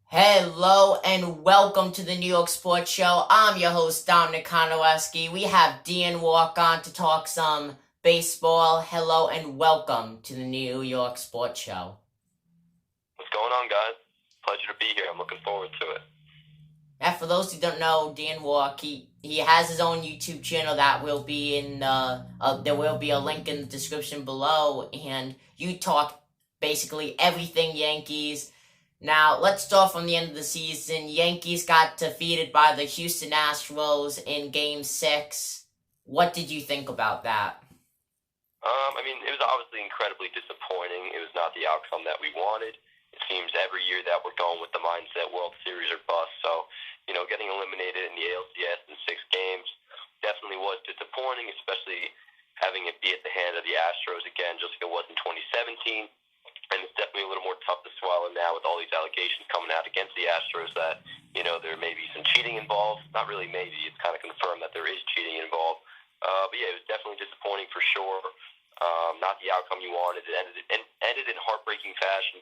Hello and welcome to the New York Sports Show. I'm your host, Dominic Konowski. We have Dan Rourke on to talk some baseball. Hello and welcome to the New York Sports Show. What's going on, guys? Pleasure to be here. I'm looking forward to it. Now, for those who don't know, Dan Rourke, he has his own YouTube channel that will be in there will be a link in the description below, and you talk basically everything Yankees. Now, let's start from the end of the season. Yankees got defeated by the Houston Astros in Game 6. What did you think about that? It was obviously incredibly disappointing. It was not the outcome that we wanted. It seems every year that we're going with the mindset World Series or bust. So, getting eliminated in the ALCS in 6 games definitely was disappointing, especially having it be at the hand of the Astros again, just like it was in 2017. And it's definitely a little more tough to swallow now with all these allegations coming out against the Astros that, there may be some cheating involved. Not really maybe. It's kind of confirmed that there is cheating involved. But yeah, it was definitely disappointing for sure. Not the outcome you wanted. It ended in heartbreaking fashion.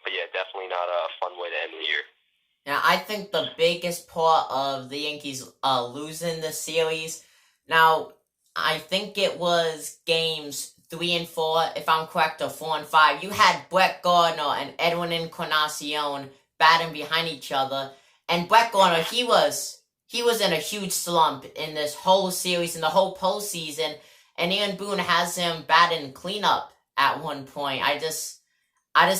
But yeah, definitely not a fun way to end the year. Now, I think the biggest part of the Yankees losing the series, now, I think it was games 3 and 4, if I'm correct, or 4 and 5. You had Brett Gardner and Edwin Encarnacion batting behind each other, and Brett Gardner, he was in a huge slump in this whole series, in the whole postseason, and Aaron Boone has him batting cleanup at one point. I just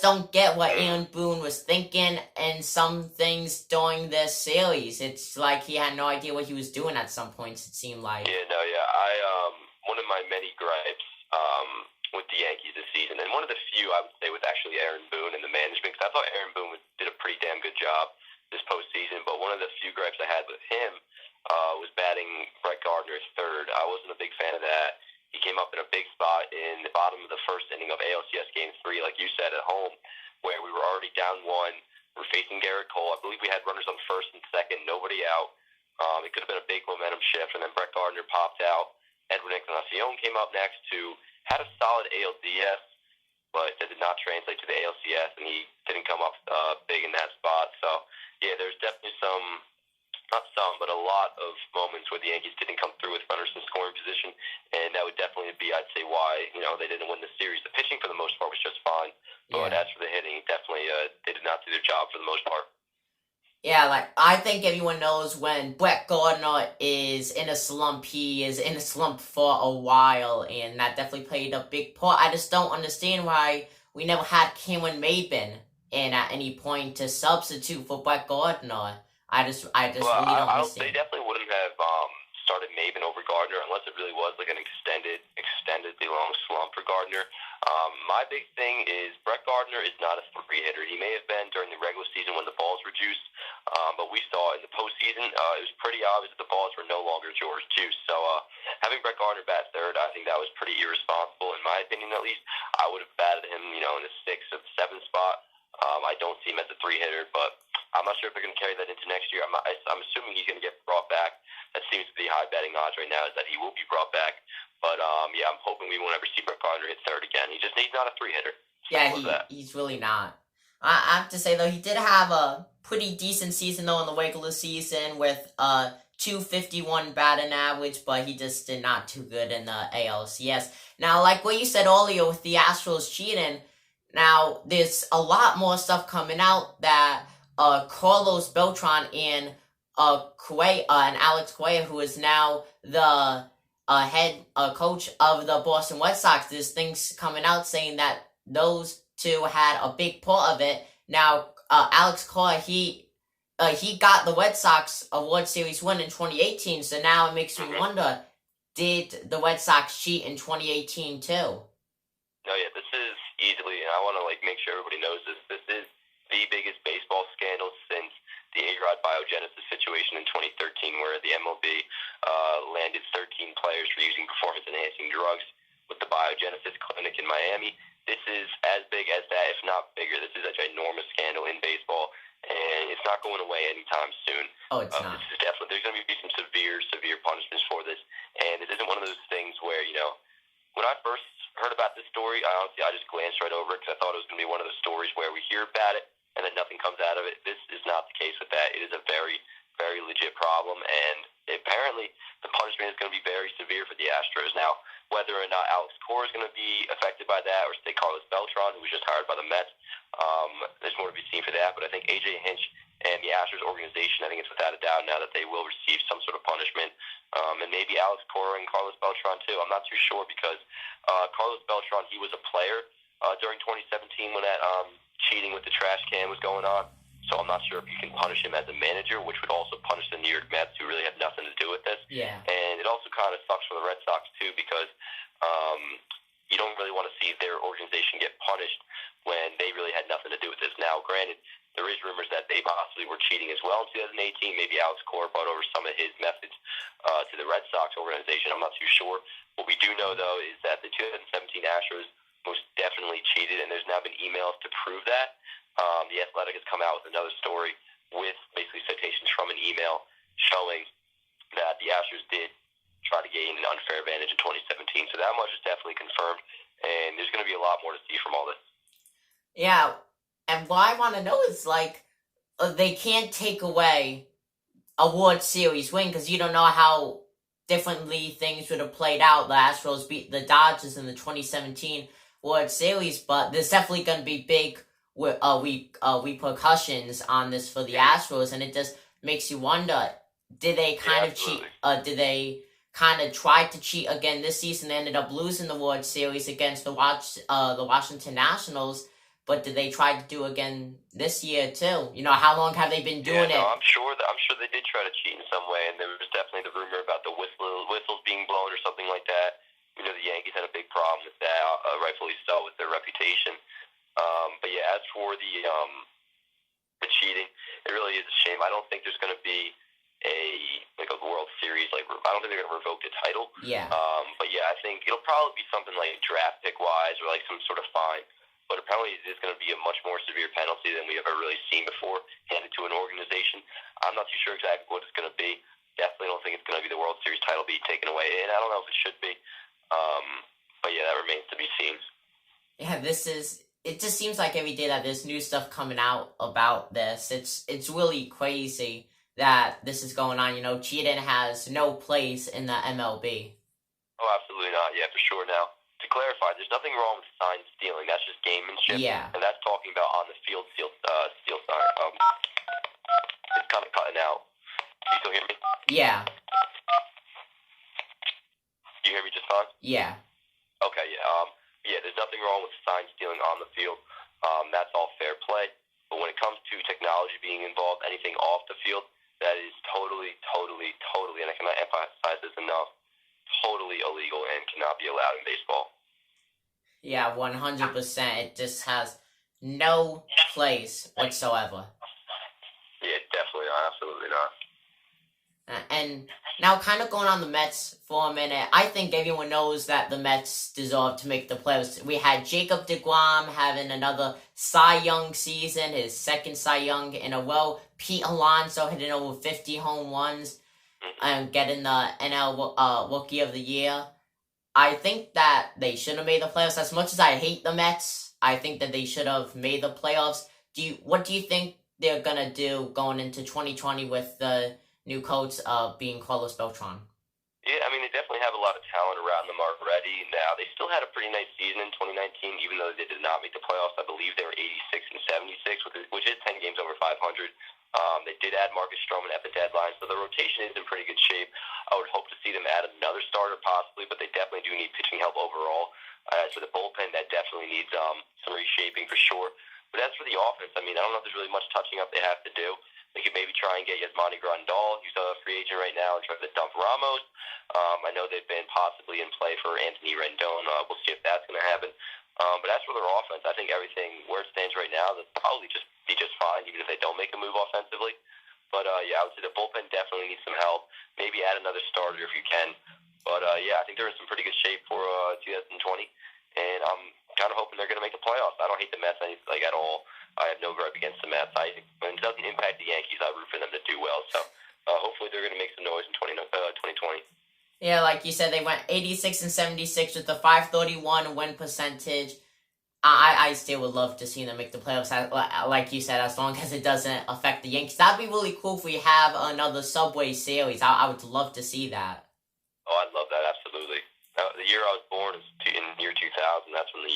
don't get what Aaron Boone was thinking in some things during this series. It's like he had no idea what he was doing at some points, it seemed like. Yeah. One of my many gripes with the Yankees this season, and one of the few I would say with actually Aaron Boone and the management, because I thought Aaron Boone did a pretty damn good job this postseason, but one of the few gripes I had with him was batting Brett Gardner at third. I wasn't a big fan of that. He came up in a big spot in the bottom of the first inning of ALCS Game 3, like you said, at home, where we were already down one. We're facing Garrett Cole. I believe we had runners on first and second, nobody out. It could have been a big momentum shift, and then Brett Gardner popped out. Edwin Encarnacion came up next, who had a solid ALDS, but that did not translate to the ALCS, and he didn't come up big in that spot. So, yeah, there's definitely not some, but a lot of moments where the Yankees didn't come through with runners in scoring position, and that would definitely be, I'd say, why they didn't win the series. The pitching, for the most part, was just fine, but as for the hitting, definitely they did not do their job for the most part. Yeah, like, I think everyone knows when Brett Gardner is in a slump, he is in a slump for a while, and that definitely played a big part. I just don't understand why we never had Cameron Maybin in at any point to substitute for Brett Gardner. I just really don't understand. They definitely wouldn't have started Maven over Gardner unless it really was like an extendedly long slump for Gardner. My big thing is Brett Gardner is not a three hitter. He may have been during the regular season when the balls were juiced, but we saw in the postseason it was pretty obvious that the balls were no longer George juice. So having Brett Gardner bat third, I think that was pretty irresponsible in my opinion. At least I would have batted him, in the 6th or 7th spot. I don't see him as a three hitter, but I'm not sure if they're going to carry that into next year. I'm assuming he's going to get brought back. That seems to be high betting odds right now, is that he will be brought back. But yeah, I'm hoping we won't ever see Brett Gardner hit third again. He's not a three hitter. He's really not. I have to say though, he did have a pretty decent season though in the regular season with 251 batting average, but he just did not too good in the ALCS. Now, like what you said earlier with the Astros cheating, now there's a lot more stuff coming out that Carlos Beltran and and Alex Correa, who is now the head coach of the Boston Red Sox, there's things coming out saying that those two had a big part of it. Now, Alex Correa, he got the Red Sox a World Series win in 2018, so now it makes me wonder, did the Red Sox cheat in 2018 too? No, yeah, this is easily, and I want to make sure everybody knows this. This is the biggest baseball scandal since the A-Rod biogenesis situation in 2013, where the MLB landed 13 players for using performance-enhancing drugs with the biogenesis clinic in Miami. This is as big as that, if not bigger. This is a ginormous scandal in baseball, and it's not going away anytime soon. Oh, it's not. This is definitely, there's going to be some severe punishments for this, and it isn't one of those things where, when I first heard about this story, I just glanced right over it because I thought it was going to be one of those stories where we hear about it, and then nothing comes out of it. This is not the case with that. It is a very, very legit problem, and apparently the punishment is going to be very severe for the Astros. Now, whether or not Alex Cora is going to be affected by that, or say Carlos Beltran, who was just hired by the Mets, there's more to be seen for that. But I think A.J. Hinch and the Astros organization, I think it's without a doubt now that they will receive some sort of punishment, and maybe Alex Cora and Carlos Beltran too. I'm not too sure because Carlos Beltran, he was a player during 2017 when that cheating with the trash can was going on. So I'm not sure if you can punish him as a manager, which would also punish the New York Mets, who really have nothing to do with this. Yeah. And it also kind of sucks for the Red Sox, too, because you don't really want to see their organization get punished when they really had nothing to do with this. Now, granted, there is rumors that they possibly were cheating as well in 2018. Maybe Alex Cora brought over some of his methods to the Red Sox organization. I'm not too sure. What we do know, though, is that the 2017 Astros most definitely cheated, and there's now been emails to prove that. The Athletic has come out with another story with basically citations from an email showing that the Astros did try to gain an unfair advantage in 2017. So that much is definitely confirmed, and there's going to be a lot more to see from all this. Yeah, and what I want to know is, like, they can't take away a World Series win because you don't know how differently things would have played out. The Astros beat the Dodgers in the 2017 World Series, but there's definitely going to be big repercussions on this for the Astros, and it just makes you wonder: did they kind of cheat? Did they kind of try to cheat again this season? They ended up losing the World Series against the Washington Nationals. But did they try to do again this year too? You know, how long have they been doing it? I'm sure they did try to cheat in some way, and there was definitely the rumor about the whistles being blown or something like that. You know, the Yankees had a big problem with that, rightfully so, with their reputation. But yeah, as for the cheating, it really is a shame. I don't think there's going to be a World Series. I don't think they're going to revoke the title. Yeah. But yeah, I think it'll probably be something like draft pick wise or like some sort of fine. But apparently it is going to be a much more severe penalty than we have ever really seen before handed to an organization. I'm not too sure exactly what it's going to be. Definitely don't think it's going to be the World Series title being taken away, and I don't know if it should be. But yeah, that remains to be seen. Yeah, it just seems like every day that there's new stuff coming out about this. It's really crazy that this is going on. You know, cheating has no place in the MLB. Oh, absolutely not. Yeah, for sure. Now, to clarify, there's nothing wrong with sign stealing. That's just gamemanship. Yeah. And that's talking about on the field steal sign. It's kind of cutting out. Can you still hear me? Yeah. You hear me just fine? Yeah. Okay, yeah. Yeah, there's nothing wrong with sign stealing on the field. That's all fair play. But when it comes to technology being involved, anything off the field, that is totally, and I cannot emphasize this enough, totally illegal and cannot be allowed in baseball. Yeah, 100%. It just has no place whatsoever. Yeah, definitely not. Absolutely not. And now, kind of going on the Mets for a minute, I think everyone knows that the Mets deserve to make the playoffs. We had Jacob deGrom having another Cy Young season, his second Cy Young in a row. Pete Alonso hitting over 50 home runs and getting the NL Rookie of the Year. I think that they should have made the playoffs. As much as I hate the Mets, I think that they should have made the playoffs. What do you think they're gonna do going into 2020 with the new coach being Carlos Beltran? Yeah, I mean, they definitely have a lot of talent around them already. Now, they still had a pretty nice season in 2019, even though they did not make the playoffs. I believe they were 86 and 76, which is 10 games over 500. They did add Marcus Stroman at the deadline, so the rotation is in pretty good shape. I would hope to see them add another starter possibly, but they definitely do need pitching help overall. As for the bullpen, that definitely needs some reshaping for sure. But as for the offense, I mean, I don't know if there's really much touching up they have to do. They could maybe try and get Yasmani Grandal, who's a free agent right now, and try to dump Ramos. I know they've been possibly in play for Anthony Rendon. We'll see if that's going to happen. But as for their offense, I think everything where it stands right now, they'll probably just be just fine, even if they don't make a move offensively. But yeah, I would say the bullpen definitely needs some help. Maybe add another starter if you can. But yeah, I think they're in some pretty good shape for 2020, and I'm kind of hoping they're going to make the playoffs. I don't hate the Mets at all. I have no gripe against the Mets. When it doesn't impact the Yankees, I root for them to do well. So hopefully they're going to make some noise in 2020. Yeah, like you said, they went 86 and 76 with a 531 win percentage. I still would love to see them make the playoffs, like you said, as long as it doesn't affect the Yankees. That'd be really cool if we have another Subway Series. I would love to see that. Oh, I'd love that, absolutely. The year I was born is in year 2000. That's when the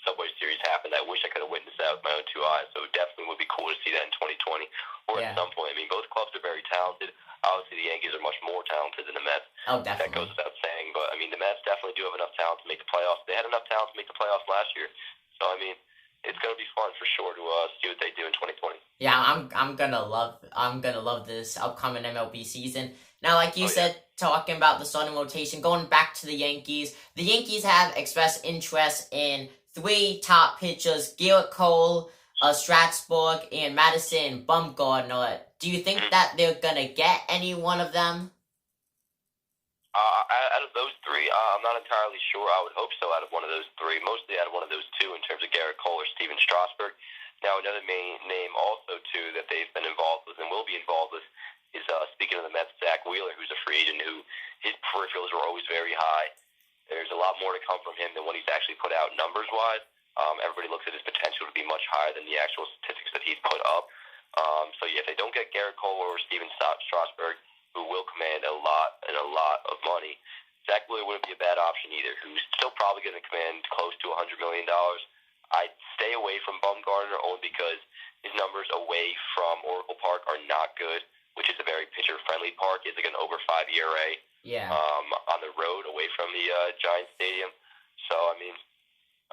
Subway Series happened. I wish I could have witnessed that with my own two eyes, so it definitely would be cool to see that in 2020 or Yeah. at some point. I mean, both clubs are very talented. Obviously, the Yankees are much more talented than the Mets. Oh, That definitely. goes without saying, but I mean, the Mets definitely do have enough talent to make the playoffs. They had enough talent to make the playoffs last year, so I mean, it's going to be fun for sure to see what they do in 2020. Yeah, I'm gonna love this upcoming MLB season. Now, like you said, talking about the starting rotation, going back to the Yankees have expressed interest in 3 top pitchers: Garrett Cole, Strasburg, and Madison Bumgarner. Do you think that they're gonna get any one of them? Out of those three, I'm not entirely sure. I would hope so out of one of those three, mostly out of one of those two in terms of Garrett Cole or Steven Strasburg. Now, another main name also, too, that they've been involved with and will be involved with is, speaking of the Mets, Zach Wheeler, who's a free agent who his peripherals were always very high. There's a lot more to come from him than what he's actually put out numbers-wise. Everybody looks at his potential to be much higher than the actual statistics that he's put up. So, yeah, if they don't get Garrett Cole or Steven Strasburg, who will command a lot of money, Zach Wheeler wouldn't be a bad option either, who's still probably going to command close to $100 million. I'd stay away from Bumgarner only because his numbers away from Oracle Park are not good, which is a very pitcher-friendly park. It's like an over 5 ERA. Yeah. On the road away from the Giants Stadium. So, I mean,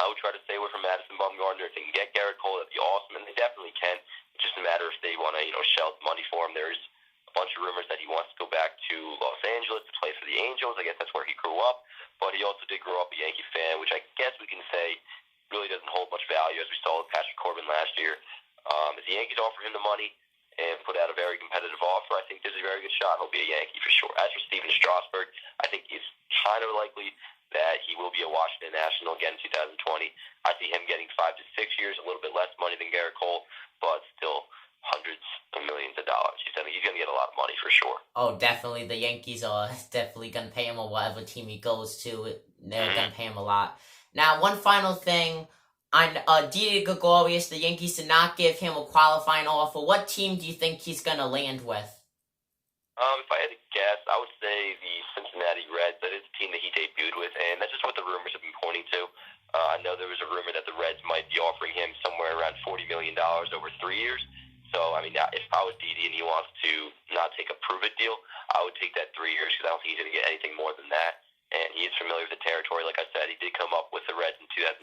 I would try to stay away from Madison Bumgarner. If they can get Garrett Cole, that'd be awesome, and they definitely can. It's just a matter if they want to, shell money for him. There's a bunch of rumors that he wants to go back to Los Angeles to play for the Angels. I guess that's where he grew up, but he also did grow up a Yankee fan, which I guess we can say really doesn't hold much value, as we saw with Patrick Corbin last year. If the Yankees offer him the money and put out a very competitive offer, I think there's a very good shot he'll be a Yankee for sure. As for Steven Strasburg, I think it's kind of likely that he will be a Washington National again in 2020. I see him getting 5 to 6 years, a little bit less money than Garrett Cole, but still hundreds of millions of dollars. He's going to get a lot of money for sure. Oh, definitely. The Yankees are definitely going to pay him, or whatever team he goes to, they're going to pay him a lot. Now, one final thing on Didi Gregorius, the Yankees did not give him a qualifying offer. What team do you think he's going to land with? If I had to guess, I would say the Cincinnati Reds. That is the team that he debuted with, and that's just what the rumors have been pointing to. I know there was a rumor that the Reds might be offering him somewhere around $40 million over 3 years. So, I mean, if I was Didi and he wants to not take a prove-it deal, I would take that 3 years because I don't think he's going to get anything more than that. And he is familiar with the territory. Like I said, he did come up with the Reds in 2012.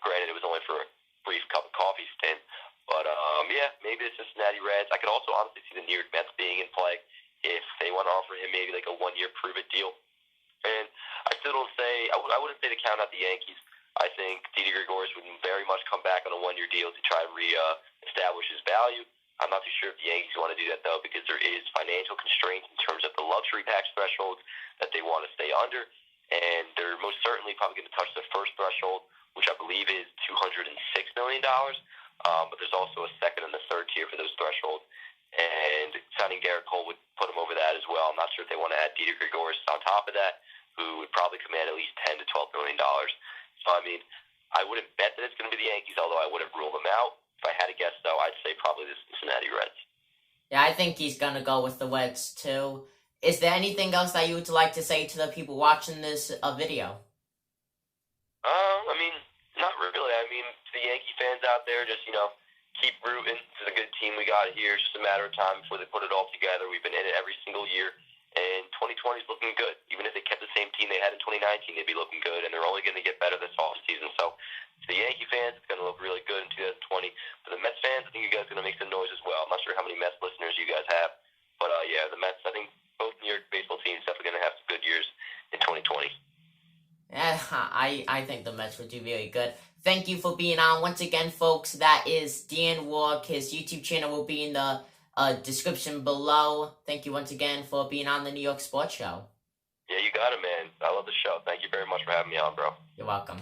Granted, it was only for a brief cup of coffee stint. But, yeah, maybe the Cincinnati Reds. I could also honestly see the New York Mets being in play if they want to offer him maybe like a 1-year prove-it deal. And I still don't say, I wouldn't say to count out the Yankees. I think Didi Gregorius would very much come back on a 1-year deal to try and establish his value. I'm not too sure if the Yankees want to do that, though, because there is financial constraints in terms of the luxury tax thresholds that they want to stay under. And they're most certainly probably going to touch the first threshold, which I believe is $206 million. But there's also a second and a third tier for those thresholds. And signing Garrett Cole would put him over that as well. I'm not sure if they want to add Didi Gregorius on top of that, who would probably command at least $10 to $12 million. So, I mean, I wouldn't bet that it's going to be the Yankees, although I wouldn't rule them out. If I had to guess, though, I'd say probably the Cincinnati Reds. Yeah, I think he's going to go with the Reds, too. Is there anything else that you would like to say to the people watching this video? I mean, not really. I mean, to the Yankee fans out there, just, keep rooting. This is a good team we got here. It's just a matter of time before they put it all together. We've been in it every single year. And 2020 is looking good. Even if they kept the same team they had in 2019, they'd be looking good. And they're only going to get better this offseason. So, to the Yankee fans, it's going to look really good in 2020. For the Mets fans, I think you guys are going to make some noise as well. I'm not sure how many Mets listeners you guys have. But, yeah, the Mets, I think both New York baseball teams definitely going to have some good years in 2020. Yeah, I think the Mets would do really good. Thank you for being on. Once again, folks, that is Dan Rourke. His YouTube channel will be in the description below. Thank you once again for being on the New York Sports Show. Yeah, you got it, man. I love the show. Thank you very much for having me on, bro. You're welcome.